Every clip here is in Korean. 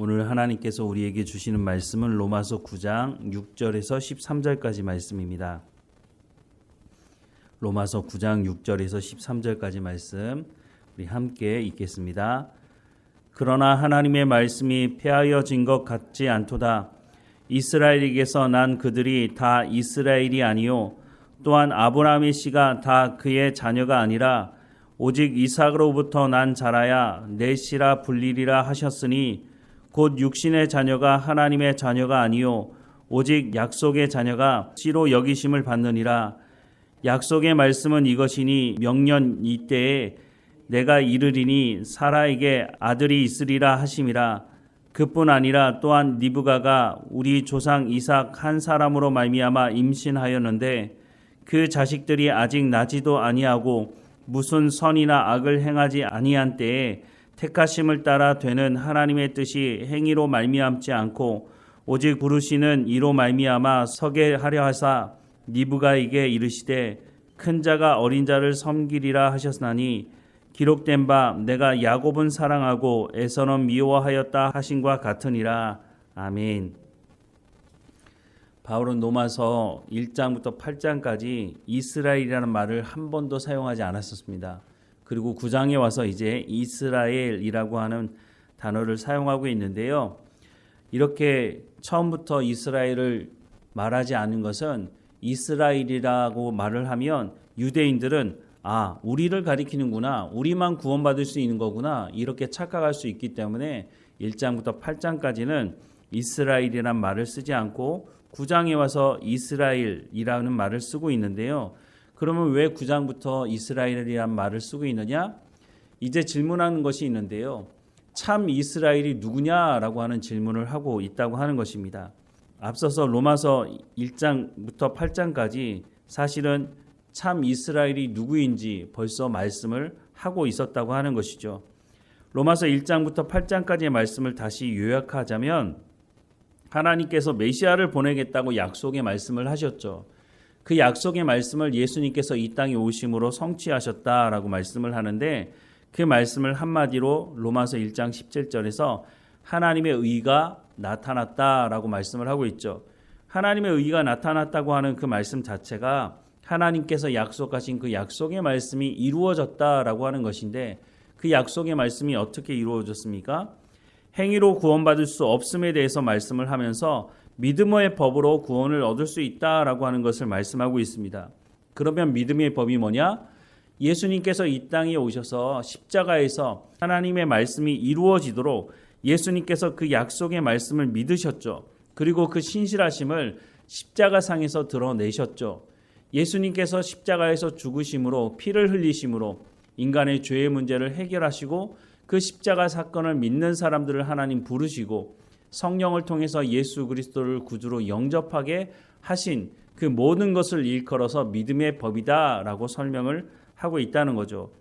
오늘 하나님께서 우리에게 주시는 말씀은 로마서 9장 6절에서 13절까지 말씀입니다. 로마서 9장 6절에서 13절까지 말씀 우리 함께 읽겠습니다. 그러나 하나님의 말씀이 폐하여진 것 같지 않도다. 이스라엘에게서 난 그들이 다 이스라엘이 아니요 또한 아브라함의 씨가 다 그의 자녀가 아니라 오직 이삭으로부터 난 자라야 내 씨라 불리리라 하셨으니 곧 육신의 자녀가 하나님의 자녀가 아니요 오직 약속의 자녀가 씨로 여기심을 받느니라. 약속의 말씀은 이것이니 명년 이때에 내가 이르리니 사라에게 아들이 있으리라 하심이라. 그뿐 아니라 또한 리브가가 우리 조상 이삭 한 사람으로 말미암아 임신하였는데 그 자식들이 아직 나지도 아니하고 무슨 선이나 악을 행하지 아니한 때에 택하심을 따라 되는 하나님의 뜻이 행위로 말미암지 않고 오직 부르시는 이로 말미암아 서게 하려 하사 리브가에게 이르시되 큰 자가 어린 자를 섬기리라 하셨나니 기록된 바 내가 야곱은 사랑하고 에서는 미워하였다 하신과 같으니라. 아멘. 바울은 로마서 1장부터 8장까지 이스라엘이라는 말을 한 번도 사용하지 않았었습니다. 그리고 9장에 와서 이제 이스라엘이라고 하는 단어를 사용하고 있는데요. 이렇게 처음부터 이스라엘을 말하지 않은 것은 이스라엘이라고 말을 하면 유대인들은 우리를 가리키는구나, 우리만 구원받을 수 있는 거구나 이렇게 착각할 수 있기 때문에 1장부터 8장까지는 이스라엘이란 말을 쓰지 않고 9장에 와서 이스라엘이라는 말을 쓰고 있는데요. 그러면 왜 9장부터 이스라엘이란 말을 쓰고 있느냐? 이제 질문하는 것이 있는데요. 참 이스라엘이 누구냐라고 하는 질문을 하고 있다고 하는 것입니다. 앞서서 로마서 1장부터 8장까지 사실은 참 이스라엘이 누구인지 벌써 말씀을 하고 있었다고 하는 것이죠. 로마서 1장부터 8장까지의 말씀을 다시 요약하자면 하나님께서 메시아를 보내겠다고 약속의 말씀을 하셨죠. 그 약속의 말씀을 예수님께서 이 땅에 오심으로 성취하셨다라고 말씀을 하는데 그 말씀을 한마디로 로마서 1장 17절에서 하나님의 의가 나타났다라고 말씀을 하고 있죠. 하나님의 의가 나타났다고 하는 그 말씀 자체가 하나님께서 약속하신 그 약속의 말씀이 이루어졌다라고 하는 것인데 그 약속의 말씀이 어떻게 이루어졌습니까? 행위로 구원받을 수 없음에 대해서 말씀을 하면서 믿음의 법으로 구원을 얻을 수 있다라고 하는 것을 말씀하고 있습니다. 그러면 믿음의 법이 뭐냐? 예수님께서 이 땅에 오셔서 십자가에서 하나님의 말씀이 이루어지도록 예수님께서 그 약속의 말씀을 믿으셨죠. 그리고 그 신실하심을 십자가상에서 드러내셨죠. 예수님께서 십자가에서 죽으심으로 피를 흘리심으로 인간의 죄의 문제를 해결하시고 그 십자가 사건을 믿는 사람들을 하나님 부르시고 성령을 통해서 예수 그리스도를 구주로 영접하게 하신 그 모든 것을 일컬어서 믿음의 법이다라고 설명을 하고 있다는 거죠.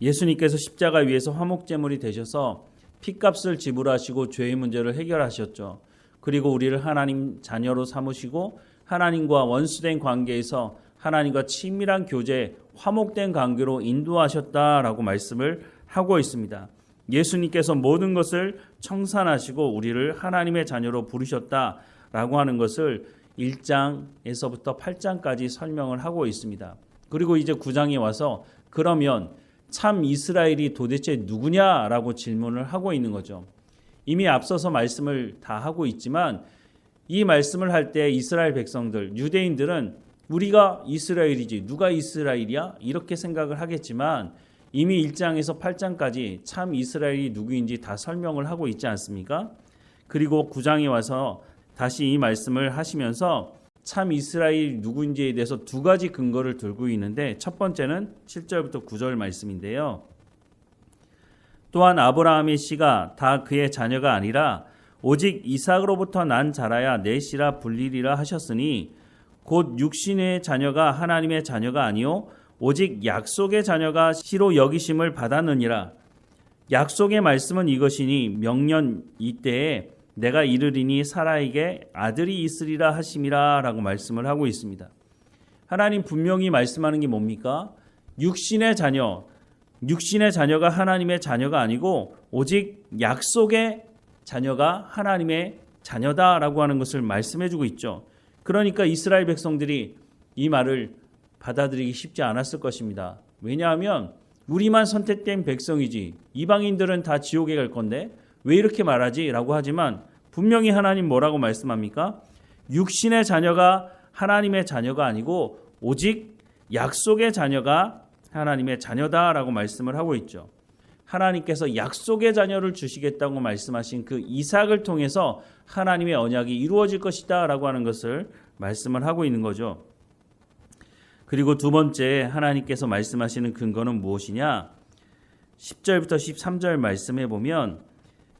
예수님께서 십자가 위에서 화목제물이 되셔서 피값을 지불하시고 죄의 문제를 해결하셨죠. 그리고 우리를 하나님 자녀로 삼으시고 하나님과 원수된 관계에서 하나님과 친밀한 교제, 화목된 관계로 인도하셨다라고 말씀을 하고 있습니다. 예수님께서 모든 것을 청산하시고 우리를 하나님의 자녀로 부르셨다라고 하는 것을 1장에서부터 8장까지 설명을 하고 있습니다. 그리고 이제 9장에 와서 그러면 참 이스라엘이 도대체 누구냐라고 질문을 하고 있는 거죠. 이미 앞서서 말씀을 다 하고 있지만 이 말씀을 할 때 이스라엘 백성들, 유대인들은 우리가 이스라엘이지 누가 이스라엘이야? 이렇게 생각을 하겠지만 이미 1장에서 8장까지 참 이스라엘이 누구인지 다 설명을 하고 있지 않습니까? 그리고 9장에 와서 다시 이 말씀을 하시면서 참 이스라엘이 누구인지에 대해서 두 가지 근거를 들고 있는데 첫 번째는 7절부터 9절 말씀인데요. 또한 아브라함의 씨가 다 그의 자녀가 아니라 오직 이삭으로부터 난 자라야 내 씨라 불리리라 하셨으니 곧 육신의 자녀가 하나님의 자녀가 아니요 오직 약속의 자녀가 씨로 여기심을 받았느니라. 약속의 말씀은 이것이니 명년 이때에 내가 이르리니 사라에게 아들이 있으리라 하심이라 라고 말씀을 하고 있습니다. 하나님 분명히 말씀하는 게 뭡니까? 육신의 자녀가 하나님의 자녀가 아니고 오직 약속의 자녀가 하나님의 자녀다라고 하는 것을 말씀해주고 있죠. 그러니까 이스라엘 백성들이 이 말을 받아들이기 쉽지 않았을 것입니다. 왜냐하면 우리만 선택된 백성이지 이방인들은 다 지옥에 갈 건데 왜 이렇게 말하지? 라고 하지만 분명히 하나님 뭐라고 말씀합니까? 육신의 자녀가 하나님의 자녀가 아니고 오직 약속의 자녀가 하나님의 자녀다라고 말씀을 하고 있죠. 하나님께서 약속의 자녀를 주시겠다고 말씀하신 그 이삭을 통해서 하나님의 언약이 이루어질 것이다 라고 하는 것을 말씀을 하고 있는 거죠. 그리고 두 번째 하나님께서 말씀하시는 근거는 무엇이냐? 10절부터 13절 말씀해 보면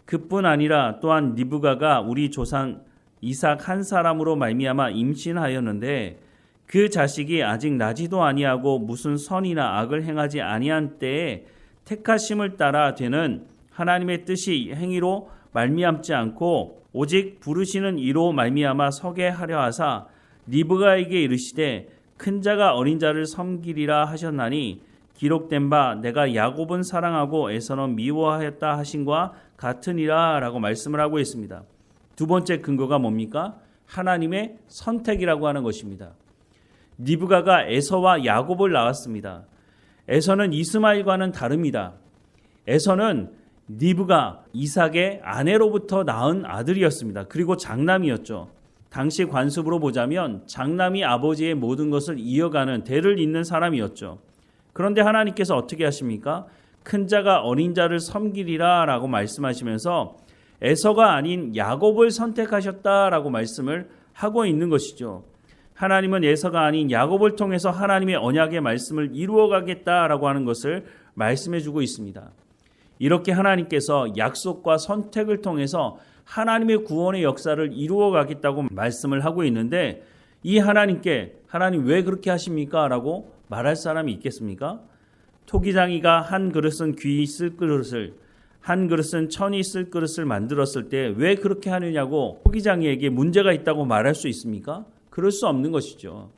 그뿐 아니라 또한 리브가가 우리 조상 이삭 한 사람으로 말미암아 임신하였는데 그 자식이 아직 나지도 아니하고 무슨 선이나 악을 행하지 아니한 때에 택하심을 따라 되는 하나님의 뜻이 행위로 말미암지 않고 오직 부르시는 이로 말미암아 서게 하려 하사 리브가에게 이르시되 큰 자가 어린 자를 섬기리라 하셨나니 기록된 바 내가 야곱은 사랑하고 에서는 미워하였다 하신과 같으니라 라고 말씀을 하고 있습니다. 두 번째 근거가 뭡니까? 하나님의 선택이라고 하는 것입니다. 리브가가 에서와 야곱을 낳았습니다. 에서는 이스마엘과는 다릅니다. 에서는 리브가 이삭의 아내로부터 낳은 아들이었습니다. 그리고 장남이었죠. 당시 관습으로 보자면 장남이 아버지의 모든 것을 이어가는 대를 잇는 사람이었죠. 그런데 하나님께서 어떻게 하십니까? 큰 자가 어린 자를 섬기리라 라고 말씀하시면서 에서가 아닌 야곱을 선택하셨다라고 말씀을 하고 있는 것이죠. 하나님은 에서가 아닌 야곱을 통해서 하나님의 언약의 말씀을 이루어가겠다라고 하는 것을 말씀해주고 있습니다. 이렇게 하나님께서 약속과 선택을 통해서 하나님의 구원의 역사를 이루어가겠다고 말씀을 하고 있는데 이 하나님께 하나님 왜 그렇게 하십니까? 라고 말할 사람이 있겠습니까? 토기장이가 한 그릇은 귀 쓸 그릇을 한 그릇은 천이 쓸 그릇을 만들었을 때 왜 그렇게 하느냐고 토기장이에게 문제가 있다고 말할 수 있습니까? 그럴 수 없는 것이죠.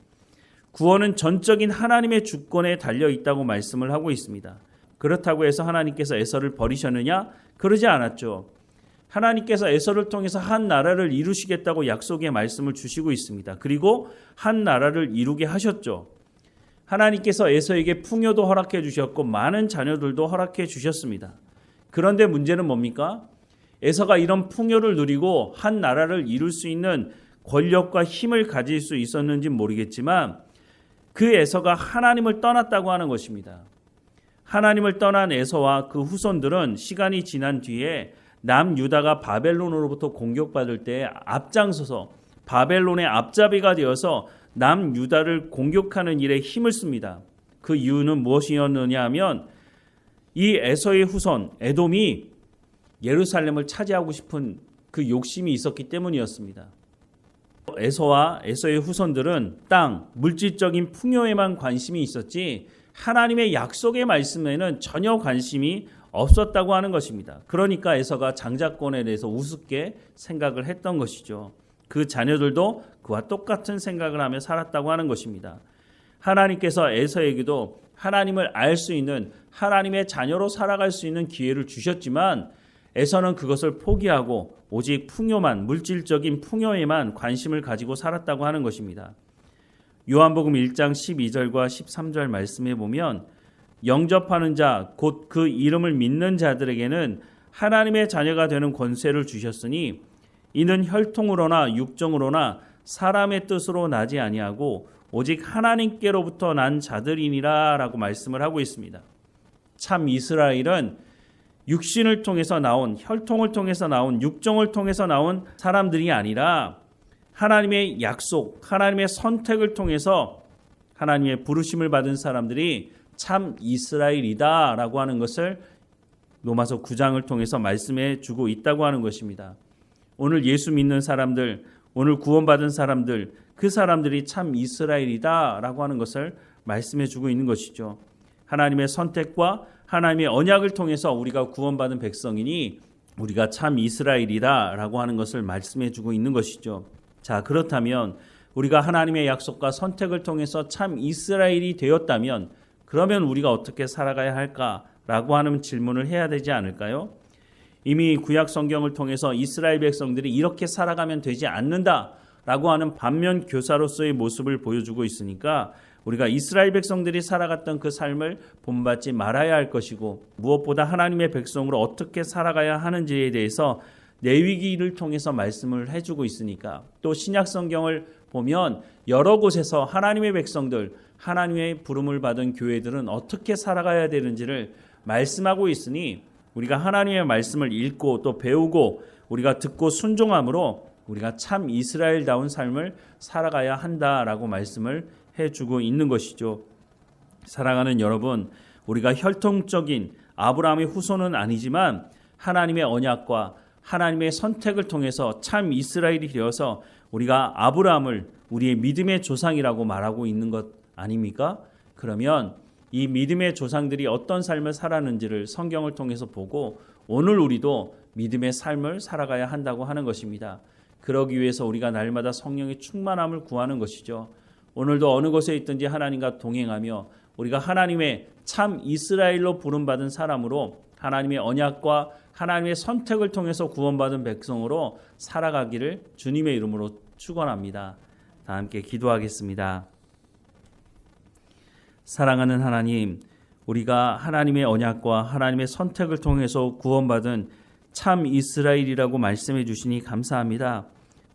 구원은 전적인 하나님의 주권에 달려 있다고 말씀을 하고 있습니다. 그렇다고 해서 하나님께서 에서를 버리셨느냐? 그러지 않았죠. 하나님께서 에서를 통해서 한 나라를 이루시겠다고 약속의 말씀을 주시고 있습니다. 그리고 한 나라를 이루게 하셨죠. 하나님께서 에서에게 풍요도 허락해 주셨고 많은 자녀들도 허락해 주셨습니다. 그런데 문제는 뭡니까? 에서가 이런 풍요를 누리고 한 나라를 이룰 수 있는 권력과 힘을 가질 수 있었는지 모르겠지만 그 에서가 하나님을 떠났다고 하는 것입니다. 하나님을 떠난 에서와 그 후손들은 시간이 지난 뒤에 남유다가 바벨론으로부터 공격받을 때 앞장서서 바벨론의 앞잡이가 되어서 남유다를 공격하는 일에 힘을 씁니다. 그 이유는 무엇이었느냐 하면 이 에서의 후손 에돔이 예루살렘을 차지하고 싶은 그 욕심이 있었기 때문이었습니다. 에서와 에서의 후손들은 땅, 물질적인 풍요에만 관심이 있었지 하나님의 약속의 말씀에는 전혀 관심이 없었다고 하는 것입니다. 그러니까 에서가 장자권에 대해서 우습게 생각을 했던 것이죠. 그 자녀들도 그와 똑같은 생각을 하며 살았다고 하는 것입니다. 하나님께서 에서에게도 하나님을 알 수 있는 하나님의 자녀로 살아갈 수 있는 기회를 주셨지만 에서는 그것을 포기하고 오직 풍요만, 물질적인 풍요에만 관심을 가지고 살았다고 하는 것입니다. 요한복음 1장 12절과 13절 말씀해 보면 영접하는 자, 곧 그 이름을 믿는 자들에게는 하나님의 자녀가 되는 권세를 주셨으니 이는 혈통으로나 육정으로나 사람의 뜻으로 나지 아니하고 오직 하나님께로부터 난 자들이니라 라고 말씀을 하고 있습니다. 참 이스라엘은 육신을 통해서 나온, 혈통을 통해서 나온, 육정을 통해서 나온 사람들이 아니라 하나님의 약속, 하나님의 선택을 통해서 하나님의 부르심을 받은 사람들이 참 이스라엘이다 라고 하는 것을 로마서 9장을 통해서 말씀해 주고 있다고 하는 것입니다. 오늘 예수 믿는 사람들, 오늘 구원받은 사람들, 그 사람들이 참 이스라엘이다 라고 하는 것을 말씀해 주고 있는 것이죠. 하나님의 선택과 하나님의 언약을 통해서 우리가 구원받은 백성이니 우리가 참 이스라엘이다 라고 하는 것을 말씀해 주고 있는 것이죠. 자, 그렇다면 우리가 하나님의 약속과 선택을 통해서 참 이스라엘이 되었다면 그러면 우리가 어떻게 살아가야 할까라고 하는 질문을 해야 되지 않을까요? 이미 구약 성경을 통해서 이스라엘 백성들이 이렇게 살아가면 되지 않는다라고 하는 반면 교사로서의 모습을 보여주고 있으니까 우리가 이스라엘 백성들이 살아갔던 그 삶을 본받지 말아야 할 것이고 무엇보다 하나님의 백성으로 어떻게 살아가야 하는지에 대해서 레위기를 통해서 말씀을 해주고 있으니까 또 신약 성경을 보면 여러 곳에서 하나님의 백성들, 하나님의 부름을 받은 교회들은 어떻게 살아가야 되는지를 말씀하고 있으니 우리가 하나님의 말씀을 읽고 또 배우고 우리가 듣고 순종함으로 우리가 참 이스라엘다운 삶을 살아가야 한다라고 말씀을 해주고 있는 것이죠. 사랑하는 여러분, 우리가 혈통적인 아브라함의 후손은 아니지만 하나님의 언약과 하나님의 선택을 통해서 참 이스라엘이 되어서 우리가 아브라함을 우리의 믿음의 조상이라고 말하고 있는 것 아닙니까? 그러면 이 믿음의 조상들이 어떤 삶을 살았는지를 성경을 통해서 보고 오늘 우리도 믿음의 삶을 살아가야 한다고 하는 것입니다. 그러기 위해서 우리가 날마다 성령의 충만함을 구하는 것이죠. 오늘도 어느 곳에 있든지 하나님과 동행하며 우리가 하나님의 참 이스라엘로 부름받은 사람으로 하나님의 언약과 하나님의 선택을 통해서 구원받은 백성으로 살아가기를 주님의 이름으로 축원합니다. 다 함께 기도하겠습니다. 사랑하는 하나님, 우리가 하나님의 언약과 하나님의 선택을 통해서 구원받은 참 이스라엘이라고 말씀해 주시니 감사합니다.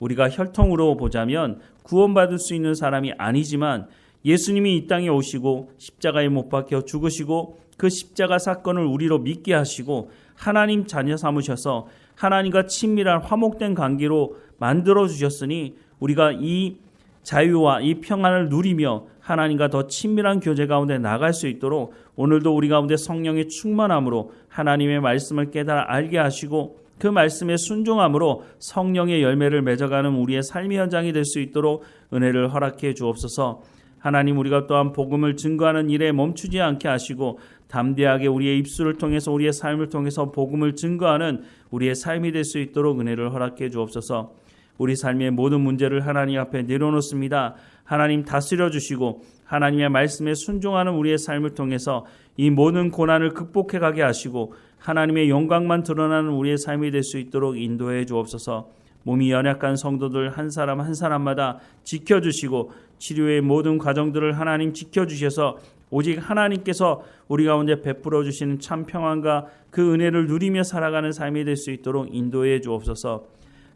우리가 혈통으로 보자면 구원받을 수 있는 사람이 아니지만 예수님이 이 땅에 오시고 십자가에 못 박혀 죽으시고 그 십자가 사건을 우리로 믿게 하시고 하나님 자녀 삼으셔서 하나님과 친밀한 화목된 관계로 만들어 주셨으니 우리가 이 자유와 이 평안을 누리며 하나님과 더 친밀한 교제 가운데 나갈 수 있도록 오늘도 우리 가운데 성령의 충만함으로 하나님의 말씀을 깨달아 알게 하시고 그 말씀에 순종함으로 성령의 열매를 맺어가는 우리의 삶의 현장이 될 수 있도록 은혜를 허락해 주옵소서. 하나님, 우리가 또한 복음을 증거하는 일에 멈추지 않게 하시고 담대하게 우리의 입술을 통해서 우리의 삶을 통해서 복음을 증거하는 우리의 삶이 될 수 있도록 은혜를 허락해 주옵소서. 우리 삶의 모든 문제를 하나님 앞에 내려놓습니다. 하나님 다스려 주시고 하나님의 말씀에 순종하는 우리의 삶을 통해서 이 모든 고난을 극복해 가게 하시고 하나님의 영광만 드러나는 우리의 삶이 될 수 있도록 인도해 주옵소서. 몸이 연약한 성도들 한 사람 한 사람마다 지켜주시고 치료의 모든 과정들을 하나님 지켜주셔서 오직 하나님께서 우리 가운데 베풀어 주시는 참 평안과 그 은혜를 누리며 살아가는 삶이 될 수 있도록 인도해 주옵소서.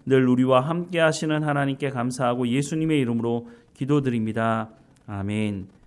늘 우리와 함께 하시는 하나님께 감사하고 예수님의 이름으로 기도드립니다. 아멘.